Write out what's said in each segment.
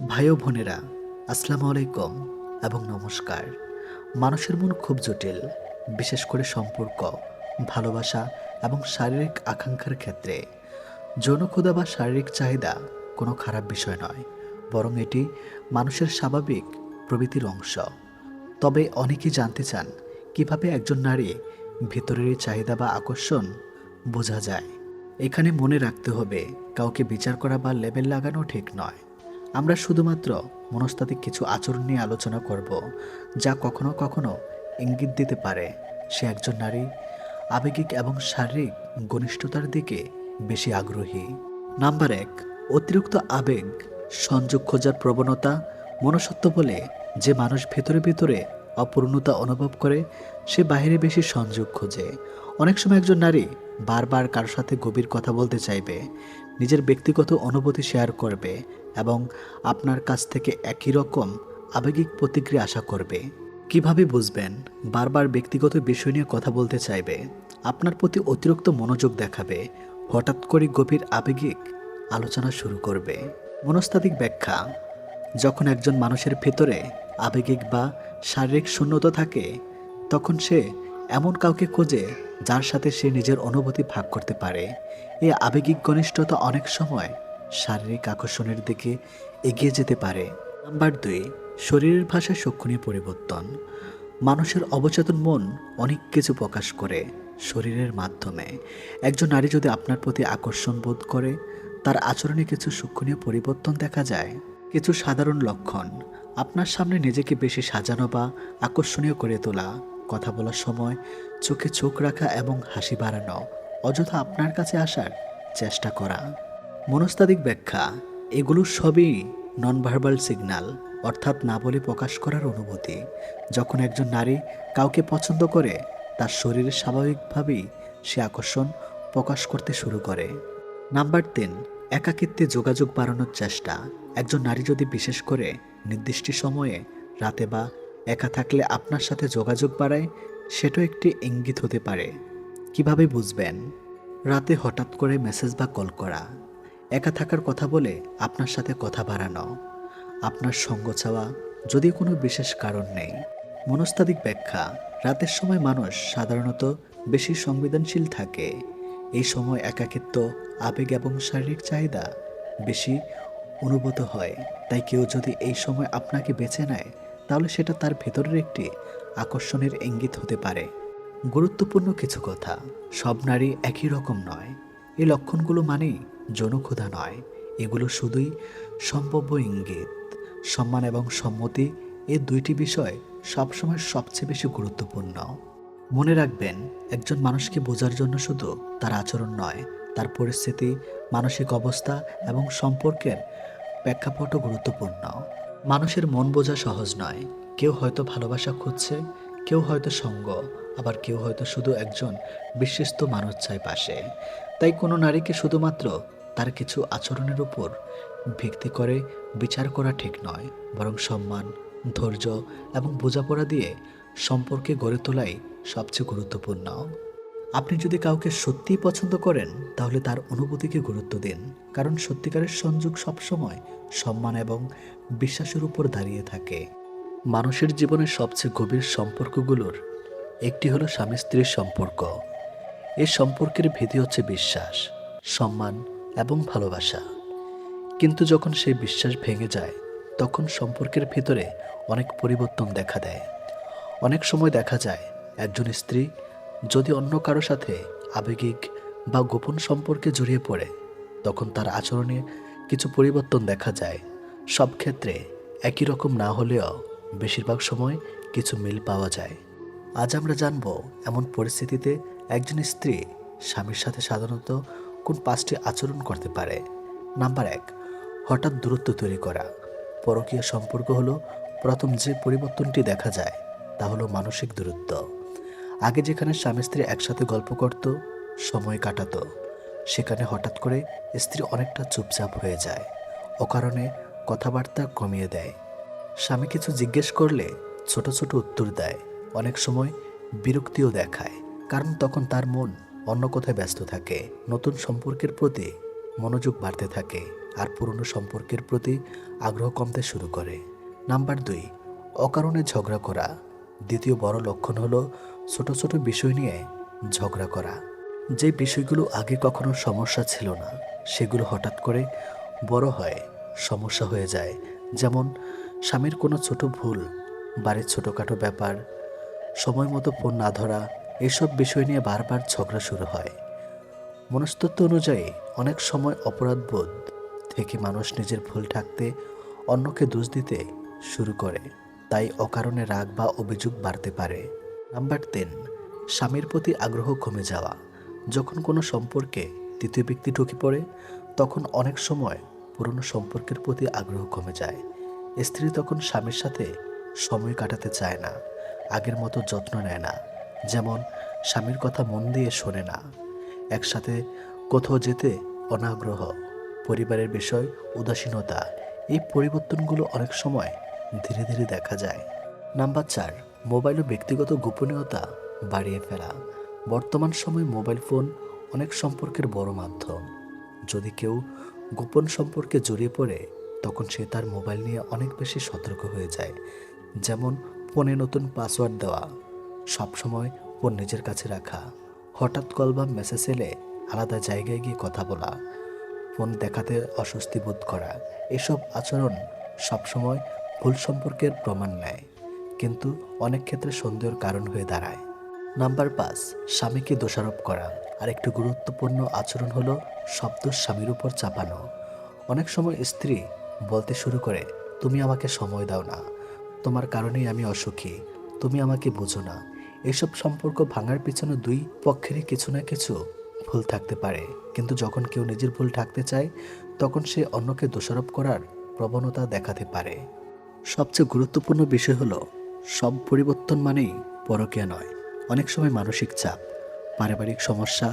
ভাই ও বোনেরা, আসসালামু আলাইকুম এবং নমস্কার। মানুষের মন খুব জটিল, বিশেষ করে সম্পর্ক, ভালোবাসা এবং শারীরিক আকাঙ্ক্ষার ক্ষেত্রে। যৌন ক্ষুধা বা শারীরিক চাহিদা কোনো খারাপ বিষয় নয়, বরং এটি মানুষের স্বাভাবিক প্রবৃত্তির অংশ। তবে অনেকেই জানতে চান কিভাবে একজন নারী ভিতরের এই চাহিদা বা আকর্ষণ বোঝা যায়। এখানে মনে রাখতে হবে, কাউকে বিচার করা বা লেবেল লাগানো ঠিক নয়। আমরা শুধুমাত্র মনস্তাত্ত্বিক কিছু আচরণ নিয়ে আলোচনা করব, যা কখনো কখনো ইঙ্গিত দিতে পারে সে একজন নারী আবেগিক এবং শারীরিক ঘনিষ্ঠতার দিকে বেশি আগ্রহী। নাম্বার 1, অতিরিক্ত আবেগ সংযোগ খোঁজার প্রবণতা। মনুষ্যত্ব বলে যে মানুষ ভেতরে ভেতরে অপূর্ণতা অনুভব করে, সে বাইরে বেশি সংযোগ খোঁজে। অনেক সময় একজন নারী বারবার কারোর সাথে গভীর কথা বলতে চাইবে, নিজের ব্যক্তিগত অনুভূতি শেয়ার করবে এবং আপনার কাছ থেকে একই রকম আবেগিক প্রতিক্রিয়া আশা করবে। কিভাবে বুঝবেন? বারবার ব্যক্তিগত বিষয় নিয়ে কথা বলতে চাইবে, আপনার প্রতি অতিরিক্ত মনোযোগ দেখাবে, হঠাৎ করে গভীর আবেগিক আলোচনা শুরু করবে। মনস্তাত্ত্বিক ব্যাখ্যা: যখন একজন মানুষের ভেতরে আবেগিক বা শারীরিক শূন্যতা থাকে, তখন সে এমন কাউকে খোঁজে যার সাথে সে নিজের অনুভূতি ভাগ করতে পারে। এই আবেগিক ঘনিষ্ঠতা অনেক সময় শারীরিক আকর্ষণের দিকে এগিয়ে যেতে পারে। নাম্বার 2, শরীরের ভাষায় সূক্ষ্ম পরিবর্তন। মানুষের অবচেতন মন অনেক কিছু প্রকাশ করে শরীরের মাধ্যমে। একজন নারী যদি আপনার প্রতি আকর্ষণ বোধ করে, তার আচরণে কিছু সূক্ষ্ম পরিবর্তন দেখা যায়। কিছু সাধারণ লক্ষণ: আপনার সামনে নিজেকে বেশি সাজানো বা আকর্ষণীয় করে তোলা, কথা বলার সময় চোখে চোখ রাখা এবং হাসি বাড়ানো, অযথা আপনার কাছে আসার চেষ্টা করা। মনস্তাত্ত্বিক ব্যাখ্যা: এগুলো সবই নন ভার্বাল সিগন্যাল, অর্থাৎ না বলে প্রকাশ করার অনুভূতি। যখন একজন নারী কাউকে পছন্দ করে, তার শরীরে স্বাভাবিকভাবেই সে আকর্ষণ প্রকাশ করতে শুরু করে। নাম্বার 3, একাকিত্বে যোগাযোগ বাড়ানোর চেষ্টা। একজন নারী যদি বিশেষ করে নির্দিষ্ট সময়ে রাতে বা একা থাকলে আপনার সাথে যোগাযোগ বাড়ায়, সেটাও একটি ইঙ্গিত হতে পারে। কিভাবে বুঝবেন? রাতে হঠাৎ করে মেসেজ বা কল করা, একা থাকার কথা বলে আপনার সাথে কথা বাড়ানো, আপনার সঙ্গ চাওয়া যদি কোনো বিশেষ কারণ নেই। মনস্তাত্ত্বিক ব্যাখ্যা: রাতের সময় মানুষ সাধারণত বেশি সংবেদনশীল থাকে। এই সময় একাকিত্ব, আবেগ এবং শারীরিক চাহিদা বেশি অনুভূত হয়। তাই কেউ যদি এই সময় আপনাকে বেছে নেয়, তাহলে সেটা তার ভেতরের একটি আকর্ষণের ইঙ্গিত হতে পারে। গুরুত্বপূর্ণ কিছু কথা: সব নারী একই রকম নয়। এই লক্ষণগুলো মানেই যৌনক্ষুধা নয়, এগুলো শুধুই সম্ভাব্য ইঙ্গিত। সম্মান এবং সম্মতি, এই দুইটি বিষয় সবসময় সবচেয়ে বেশি গুরুত্বপূর্ণ। মনে রাখবেন, একজন মানুষকে বোঝার জন্য শুধু তার আচরণ নয়, তার পরিস্থিতি, মানসিক অবস্থা এবং সম্পর্কের প্রেক্ষাপটও গুরুত্বপূর্ণ। মানুষের মন বোঝা সহজ নয়। কেউ হয়তো ভালোবাসা খুঁজছে, কেউ হয়তো সঙ্গ, আবার কেউ হয়তো শুধু একজন বিশ্বস্ত মানুষ চায় পাশে। তাই কোনো নারীকে শুধুমাত্র তার কিছু আচরণের উপর ভিত্তি করে বিচার করা ঠিক নয়, বরং সম্মান, ধৈর্য এবং বোঝাপড়া দিয়ে সম্পর্কে গড়ে তোলাই সবচেয়ে গুরুত্বপূর্ণ। আপনি যদি কাউকে সত্যিই পছন্দ করেন, তাহলে তার অনুভূতিকে গুরুত্ব দিন, কারণ সত্যিকারের সংযোগ সবসময় সম্মান এবং বিশ্বাসের উপর দাঁড়িয়ে থাকে। মানুষের জীবনের সবচেয়ে গভীর সম্পর্কগুলোর একটি হলো স্বামী স্ত্রীর সম্পর্ক। এই সম্পর্কের ভিত্তি হচ্ছে বিশ্বাস, সম্মান এবং ভালোবাসা। কিন্তু যখন সেই বিশ্বাস ভেঙে যায়, তখন সম্পর্কের ভিতরে অনেক পরিবর্তন দেখা দেয়। অনেক সময় দেখা যায়, একজন স্ত্রী যদি অন্য কারো সাথে আবেগিক বা গোপন সম্পর্কে জড়িয়ে পড়ে, তখন তার আচরণে কিছু পরিবর্তন দেখা যায়। সব ক্ষেত্রে একই রকম না হলেও বেশিরভাগ সময় কিছু মিল পাওয়া যায়। আজ আমরা জানব, এমন পরিস্থিতিতে একজন স্ত্রী স্বামীর সাথে সাধারণত কোন 5টি আচরণ করতে পারে। নাম্বার 1, হঠাৎ দূরত্ব তৈরি করা। পরকীয় সম্পর্ক হলো প্রথম যে পরিবর্তনটি দেখা যায়, তা হলো মানসিক দূরত্ব। আগে যেখানে স্বামী স্ত্রী একসাথে গল্প করত, সময় কাটাতো, সেখানে হঠাৎ করে স্ত্রী অনেকটা চুপচাপ হয়ে যায়, অকারণে কথাবার্তা কমিয়ে দেয়। স্বামী কিছু জিজ্ঞেস করলে ছোট ছোট উত্তর দেয়, অনেক সময় বিরক্তিও দেখায়, কারণ তখন তার মন অন্য কোথায় ব্যস্ত থাকে। নতুন সম্পর্কের প্রতি মনোযোগ বাড়তে থাকে আর পুরনো সম্পর্কের প্রতি আগ্রহ কমতে শুরু করে। নাম্বার 2, অকারণে ঝগড়া করা। দ্বিতীয় বড় লক্ষণ হলো ছোট ছোট বিষয় নিয়ে ঝগড়া করা। যে বিষয়গুলো আগে কখনো সমস্যা ছিল না, সেগুলো হঠাৎ করে বড় হয়, সমস্যা হয়ে যায়। যেমন স্বামীর কোনো ছোট ভুল, বাড়ির ছোটোখাটো ব্যাপার, সময় মতো ফোন না ধরা, এসব বিষয় নিয়ে বারবার ঝগড়া শুরু হয়। মনস্তত্ত্ব অনুযায়ী অনেক সময় অপরাধবোধ থেকে মানুষ নিজের ভুল ঢাকতে অন্যকে দোষ দিতে শুরু করে, তাই অকারণে রাগ বা অভিযোগ বাড়তে পারে। নাম্বার 3, স্বামীর প্রতি আগ্রহ কমে যাওয়া। যখন কোনো সম্পর্কে তৃতীয় ব্যক্তি ঢুকে পড়ে, তখন অনেক সময় পুরনো সম্পর্কের প্রতি আগ্রহ কমে যায়। স্ত্রী তখন স্বামীর সাথে সময় কাটাতে চায় না, আগের মতো যত্ন নেয় না। যেমন স্বামীর কথা মন দিয়ে শোনে না, একসাথে কোথাও যেতে অনাগ্রহ, পরিবারের বিষয় উদাসীনতা। এই পরিবর্তনগুলো অনেক সময় ধীরে ধীরে দেখা যায়। নাম্বার 4, মোবাইল ও ব্যক্তিগত গোপনীয়তা বাড়িয়ে ফেলা। বর্তমান সময়ে মোবাইল ফোন অনেক সম্পর্কের বড় মাধ্যম। যদি কেউ গোপন সম্পর্কে জড়িয়ে পড়ে, তখন সে তার মোবাইল নিয়ে অনেক বেশি সতর্ক হয়ে যায়। যেমন ফোনে নতুন পাসওয়ার্ড দেওয়া, সবসময় ফোন নিজের কাছে রাখা, হঠাৎ কল বা মেসেজ এলে আলাদা জায়গায় গিয়ে কথা বলা, ফোন দেখাতে অস্বস্তি বোধ করা। এসব আচরণ সবসময় ভুল সম্পর্কের প্রমাণ নেয়, কিন্তু অনেক ক্ষেত্রে সন্দেহের কারণ হয়ে দাঁড়ায়। নাম্বার 5, স্বামীকে দোষারোপ করা। আর একটু গুরুত্বপূর্ণ আচরণ হলো সব দোষ স্বামীর উপর চাপানো। অনেক সময় স্ত্রী বলতে শুরু করে, তুমি আমাকে সময় দাও না, তোমার কারণেই আমি অসুখী, তুমি আমাকে বোঝো না। এসব সম্পর্ক ভাঙার পিছনে দুই পক্ষেরই কিছু না কিছু ভুল থাকতে পারে, কিন্তু যখন কেউ নিজের ভুল ঢাকতে চায়, তখন সে অন্যকে দোষারোপ করার প্রবণতা দেখাতে পারে। সবচেয়ে গুরুত্বপূর্ণ বিষয় হলো, সব পরিবর্তন মানেই পরকীয়া নয়। অনেক সময় মানসিক চাপ, পারিবারিক সমস্যা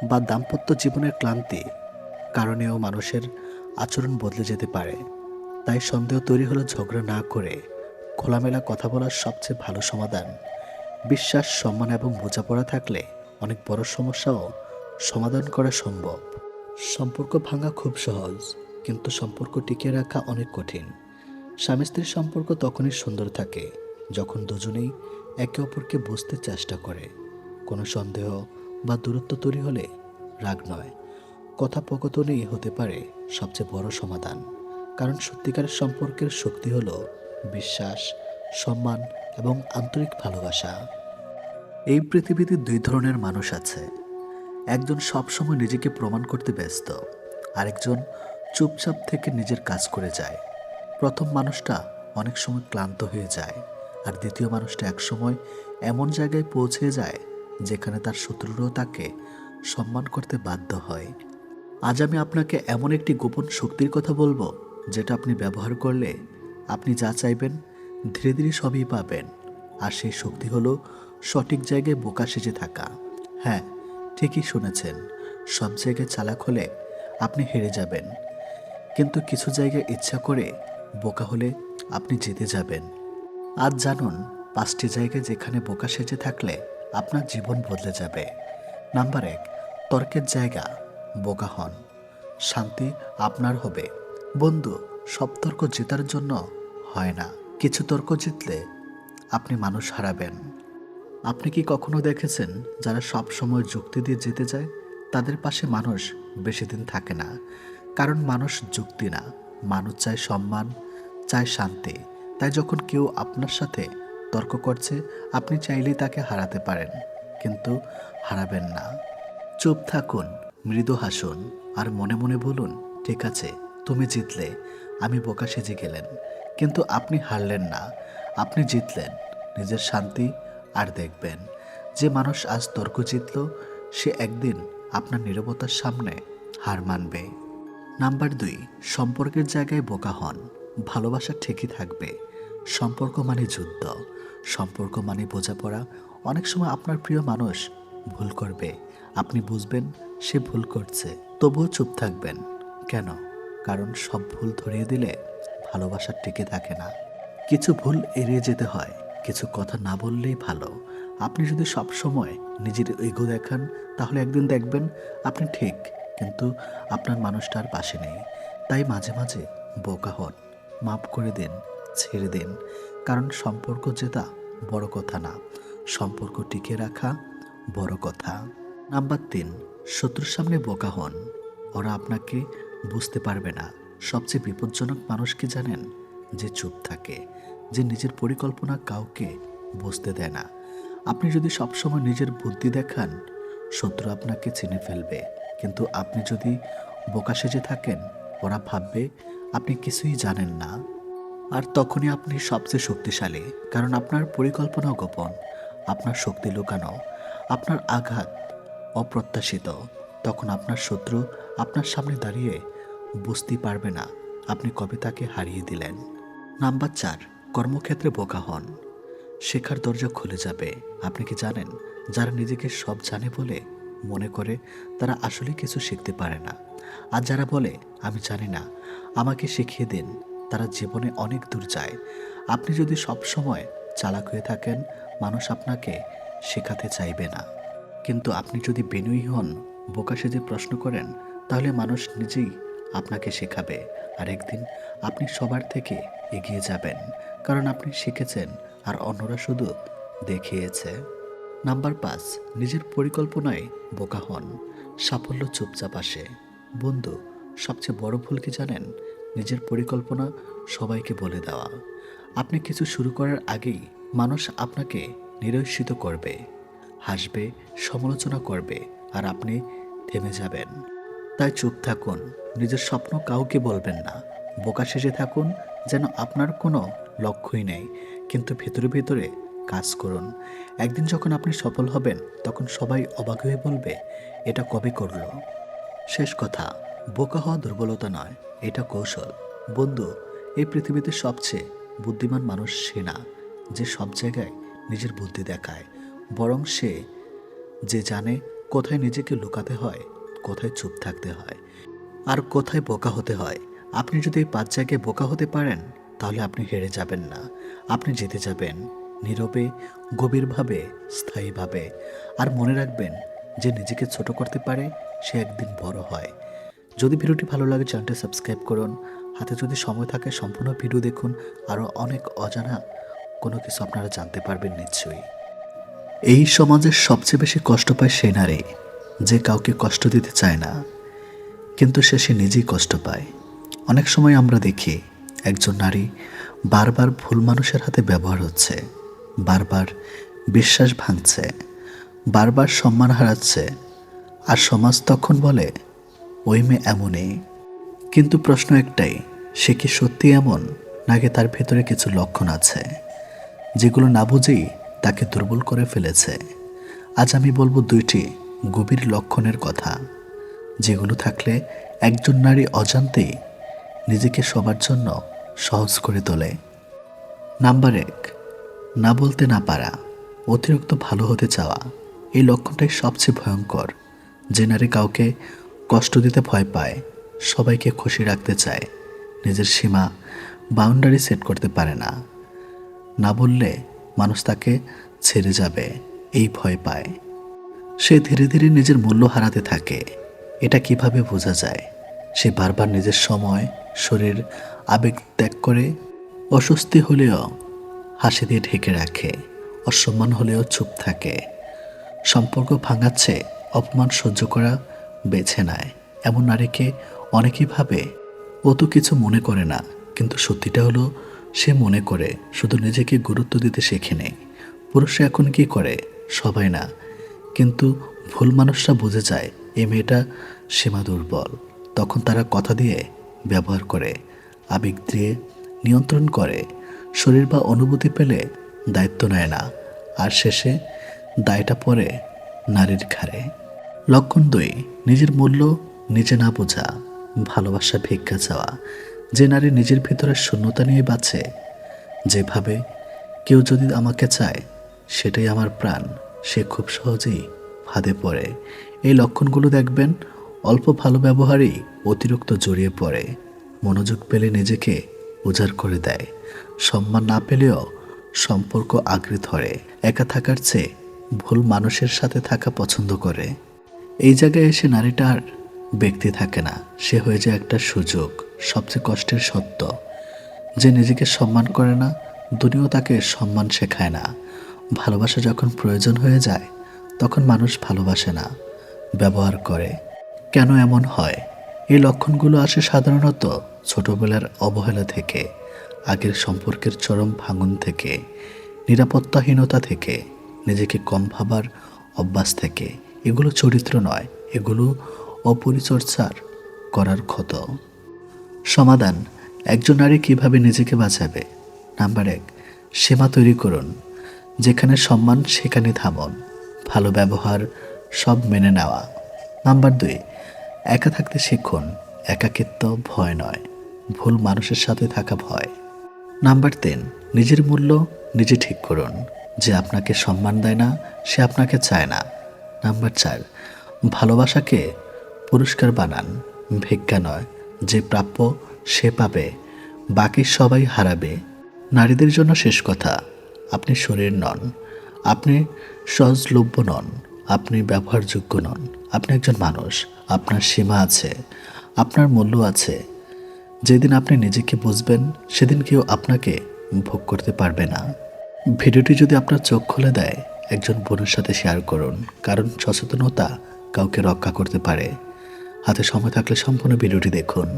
বা দাম্পত্য জীবনের ক্লান্তি কারণেও মানুষের আচরণ বদলে যেতে পারে। তাই সন্দেহ তৈরি হলে ঝগড়া না করে খোলামেলা কথা বলার সবচেয়ে ভালো সমাধান। বিশ্বাস, সম্মান এবং বোঝাপড়া থাকলে অনেক বড় সমস্যাও সমাধান করা সম্ভব। সম্পর্ক ভাঙা খুব সহজ, কিন্তু সম্পর্ক টিকিয়ে রাখা অনেক কঠিন। স্বামী স্ত্রীর সম্পর্ক তখনই সুন্দর থাকে যখন দুজনেই একে অপরকে বুঝতে চেষ্টা করে। কোনো সন্দেহ বা দূরত্ব তৈরি হলে রাগ নয়, কথোপকথনই হতে পারে সবচেয়ে বড় সমাধান। কারণ সত্যিকারের সম্পর্কের শক্তি হলো বিশ্বাস, সম্মান এবং আন্তরিক ভালোবাসা। এই পৃথিবীতে দুই ধরনের মানুষ আছে। একজন সবসময় নিজেকে প্রমাণ করতে ব্যস্ত, আরেকজন চুপচাপ থেকে নিজের কাজ করে যায়। প্রথম মানুষটা অনেক সময় ক্লান্ত হয়ে যায়, আর দ্বিতীয় মানুষটা একসময় এমন জায়গায় পৌঁছে যায় যেখানে তার শত্রুরাও তাকে সম্মান করতে বাধ্য হয়। আজ আমি আপনাকে এমন একটি গোপন শক্তির কথা বলবো, যেটা আপনি ব্যবহার করলে আপনি যা চাইবেন ধীরে ধীরে সবই পাবেন। আর সেই শক্তি হলো সঠিক জায়গায় বোকা সেজে থাকা। হ্যাঁ, ঠিকই শুনেছেন, সব জায়গায় চালাক হলে আপনি হেরে যাবেন, কিন্তু কিছু জায়গায় ইচ্ছা করে বোকা হলে আপনি জিতে যাবেন। আজ জানুন 5টি জায়গায় যেখানে বোকা সেজে থাকলে আপনার জীবন বদলে যাবে। নাম্বার 1, তর্কের জায়গা বোকা হন, শান্তি আপনার হবে। বন্ধু, সব তর্ক জেতার জন্য হয় না, কিছু তর্ক জিতলে আপনি মানুষ হারাবেন। আপনি কি কখনো দেখেছেন যারা সব সময় যুক্তি দিয়ে জিতে যায়, তাদের পাশে মানুষ বেশি দিন থাকে না? কারণ মানুষ যুক্তি না, মানুষ চায় সম্মান, চায় শান্তি। তাই যখন কেউ আপনার সাথে তর্ক করছে, আপনি চাইলেই তাকে হারাতে পারেন, কিন্তু হারাবেন না। চুপ থাকুন, মৃদু হাসুন, আর মনে মনে বলুন, ঠিক আছে, তুমি জিতলে, আমি বোকা সেজে গেলেন, কিন্তু আপনি হারলেন না, আপনি জিতলেন নিজের শান্তি। আর দেখবেন, যে মানুষ আজ তর্ক জিতল, সে একদিন আপনার নীরবতার সামনে হার মানবে। নাম্বার 2, সম্পর্কের জায়গায় বোকা হন, ভালোবাসা ঠিকই থাকবে। সম্পর্ক মানে যুদ্ধ, সম্পর্ক মানে বোঝাপড়া। অনেক সময় আপনার প্রিয় মানুষ ভুল করবে, আপনি বুঝবেন সে ভুল করছে, তবুও চুপ থাকবেন। কেন? কারণ সব ভুল ধরিয়ে দিলে ভালোবাসা টিকে থাকে না। কিছু ভুল এড়িয়ে যেতে হয়, কিছু কথা না বললেই ভালো। আপনি যদি সব সময় নিজের ইগো দেখান, তাহলে একদিন দেখবেন আপনি ঠিক, কিন্তু আপনার মানুষটার পাশে নেই। তাই মাঝে মাঝে বোকা হন, মাফ করে দিন, ছেড়ে দিন। কারণ সম্পর্ক জেতা বড় কথা না, সম্পর্ক টিকে রাখা বড় কথা। নাম্বার 3, শত্রুর সামনে বোকা হন। ওরা আপনাকে বুঝতে পারবে না। সবচেয়ে বিপজ্জনক মানুষ কি জানেন? যে চুপ থাকে, যে নিজের পরিকল্পনা কাউকে বুঝতে দেয় না। আপনি যদি সবসময় নিজের বুদ্ধি দেখান, শত্রু আপনাকে চিনে ফেলবে। কিন্তু আপনি যদি বোকা সেজে থাকেন, ওরা ভাববে আপনি কিছুই জানেন না। আর তখনই আপনি সবচেয়ে শক্তিশালী, কারণ আপনার পরিকল্পনা গোপন, আপনার শক্তি লুকানো, আপনার আঘাত অপ্রত্যাশিত। তখন আপনার শত্রু আপনার সামনে দাঁড়িয়ে বুঝতেই পারবে না আপনি কবে তাকে হারিয়ে দিলেন। নাম্বার 4, কর্মক্ষেত্রে বোকা হন। শেখার দরজা খুলে যাবে। আপনি কি জানেন, যারা নিজেকে সব জানে বলে মনে করে, তারা আসলে কিছু শিখতে পারে না। আর যারা বলে আমি জানি না, আমাকে শিখিয়ে দিন, তারা জীবনে অনেক দূর যায়। আপনি যদি সব সময় চালাক হয়ে থাকেন, মানুষ আপনাকে শেখাতে চাইবে না। কিন্তু আপনি যদি বিনয়ী হন, বোকা সেজে প্রশ্ন করেন, তাহলে মানুষ নিজেই আপনাকে শেখাবে। আর একদিন আপনি সবার থেকে এগিয়ে যাবেন, কারণ আপনি শিখেছেন আর অন্যরা শুধু দেখিয়েছে। নাম্বার 5, নিজের পরিকল্পনায় বোকা হন। সাফল্য চুপচাপ আসে। বন্ধু, সবচেয়ে বড় ভুল কি জানেন? নিজের পরিকল্পনা সবাইকে বলে দেওয়া। আপনি কিছু শুরু করার আগেই মানুষ আপনাকে নিরস্ত করবে, হাসবে, সমালোচনা করবে, আর আপনি থেমে যাবেন। তাই চুপ থাকুন, নিজের স্বপ্ন কাউকে বলবেন না। বোকা সেজে থাকুন যেন আপনার কোনো লক্ষ্যই নেই, কিন্তু ভেতরে ভেতরে কাজ করুন। একদিন যখন আপনি সফল হবেন, তখন সবাই অবাক হয়ে বলবে, এটা কবে করলো। শেষ কথা, বোকা হওয়া দুর্বলতা নয়, এটা কৌশল। বন্ধু, এই পৃথিবীতে সবচেয়ে বুদ্ধিমান মানুষ সে না যে সব জায়গায় নিজের বুদ্ধি দেখায়, বরং সে যে জানে কোথায় নিজেকে লুকাতে হয়, কোথায় চুপ থাকতে হয়, আর কোথায় বোকা হতে হয়। আপনি যদি এই 5 জায়গায় বোকা হতে পারেন, তাহলে আপনি হেরে যাবেন না, আপনি জিতে যাবেন, নীরবে, গভীরভাবে, স্থায়ীভাবে। আর মনে রাখবেন, যে নিজেকে ছোট করতে পারে সে একদিন বড় হয়। যদি ভিডিওটি ভালো লাগে, চ্যানেলটি সাবস্ক্রাইব করুন। হাতে যদি সময় থাকে সম্পূর্ণ ভিডিও দেখুন, আরও অনেক অজানা কোনো কিছু আপনারা জানতে পারবেন নিশ্চয়ই। এই সমাজের সবচেয়ে বেশি কষ্ট পায় সে নারী যে কাউকে কষ্ট দিতে চায় না, কিন্তু সে নিজেই কষ্ট পায়। অনেক সময় আমরা দেখি একজন নারী বারবার ভুল মানুষের হাতে ব্যবহার হচ্ছে, বারবার বিশ্বাস ভাঙছে, বারবার সম্মান হারাচ্ছে, আর সমাজ তখন বলে ওই মেয়ে এমনই। কিন্তু প্রশ্ন একটাই, সে কি সত্যি এমন, নাকি তার ভেতরে কিছু লক্ষণ আছে যেগুলো না বুঝেই তাকে দুর্বল করে ফেলেছে? আজ আমি বলবো 2টি গভীর লক্ষণের কথা, যেগুলো থাকলে একজন নারী অজান্তেই নিজেকে সবার জন্য সহজ করে তোলে। নাম্বার 1, না বলতে না পারা, অতিরিক্ত ভালো হতে চাওয়া। এই লক্ষণটাই সবচেয়ে ভয়ঙ্কর। যে নারী কাউকে কষ্ট দিতে ভয় পায়, সবাইকে খুশি রাখতে চায়, নিজের সীমা, বাউন্ডারি সেট করতে পারে না। না বললে মানুষ তাকে ছেড়ে যাবে এই ভয় পায়। সে ধীরে ধীরে নিজের মূল্য হারাতে থাকে। এটা কিভাবে বোঝা যায়? সে বারবার নিজের সময়, শরীর, আবেগ ত্যাগ করে। অস্বস্তি হলেও হাসি দিয়ে ঢেকে রাখে, অসম্মান হলেও চুপ থাকে। সম্পর্ক ভাঙাচ্ছে অপমান সহ্য করা বেছে নেয়। এমন নারীকে অনেকেই ভাবে ও তো কিছু মনে করে না, কিন্তু সত্যিটা হলো সে মনে করে, শুধু নিজেকে গুরুত্ব দিতে শেখে নেই। পুরুষরা এখন কি করে? সবাই না, কিন্তু ভুল মানুষরা বুঝে যায় এই মেয়েটা সীমা দুর্বল। তখন তারা কথা দিয়ে ব্যবহার করে, আবেগ দিয়ে নিয়ন্ত্রণ করে, শরীর বা অনুভূতি পেলে দায়িত্ব নেয় না, আর শেষে দায়টা পড়ে নারীর ঘাড়ে। লক্ষণ 2, নিজের মূল্য নিজে না বোঝা, ভালোবাসা ভিক্ষা চাওয়া। যে নারী নিজের ভিতরে শূন্যতা নিয়ে বাঁচে, যেভাবে কেউ যদি আমাকে চায় সেটাই আমার প্রাণ, সে খুব সহজেই ফাঁদে পড়ে। এই লক্ষণগুলো দেখবেন অল্প ভালো ব্যবহারেই অতিরিক্ত জড়িয়ে পড়ে, মনোযোগ পেলে নিজেকে উজাড় করে দেয়, সম্মান না পেলেও সম্পর্ক আঁকড়ে ধরে, একা থাকার চেয়ে ভুল মানুষের সাথে থাকা পছন্দ করে। এই জায়গায় এসে নারীটা আর ব্যক্তি থাকে না, সে হয়ে যায় একটা সুযোগ। সবচেয়ে কষ্টের সত্য। যে নিজেকে সম্মান করে না, দুনিয়াও তাকে সম্মান শেখায় না। ভালোবাসা যখন প্রয়োজন হয়ে যায়, তখন মানুষ ভালোবাসে না, ব্যবহার করে। কেন এমন হয়? এই লক্ষণগুলো আসে সাধারণত ছোটবেলার অবহেলা থেকে, আগের সম্পর্কের চরম ভাঙন থেকে, নিরাপত্তাহীনতা থেকে, নিজেকে কম ভাবার অভ্যাস থেকে। এগুলো চরিত্র নয়, এগুলো অপরিচর্যার করার ক্ষত। সমাধান: একজন নারী কিভাবে নিজেকে বাঁচাবে? নাম্বার 1, সীমা তৈরি করুন। যেখানে সম্মান সেখানে থামুন। ভালো ব্যবহার, সব মেনে নেওয়া। নাম্বার 2, একা থাকতে শিখুন। একাকিত্ব ভয় নয়, ভুল মানুষের সাথে থাকা ভয়। নাম্বার 3, নিজের মূল্য নিজে ঠিক করুন। যে আপনাকে সম্মান দেয় না, সে আপনাকে চায় না। নাম্বার 4, ভালোবাসাকে পুরস্কার বানান, ভিক্ষা নয়। যে প্রাপ্য সে পাবে, বাকি সবাই হারাবে। নারীদের জন্য শেষ কথা: আপনি শরীর নন, আপনি সহজলভ্য নন, আপনি ব্যবহারযোগ্য নন। আপনি একজন মানুষ, আপনার সীমা আছে, আপনার মূল্য আছে। যেদিন আপনি নিজেকে বুঝবেন, সেদিন কেউ আপনাকে ভোগ করতে পারবে না। ভিডিওটি যদি আপনার চোখ খুলে দেয়, একজন বোনের সাথে শেয়ার করুন, কারণ সচেতনতা কাউকে রক্ষা করতে পারে। হাতে সময় থাকলে সম্পূর্ণ ভিডিওটি দেখুন।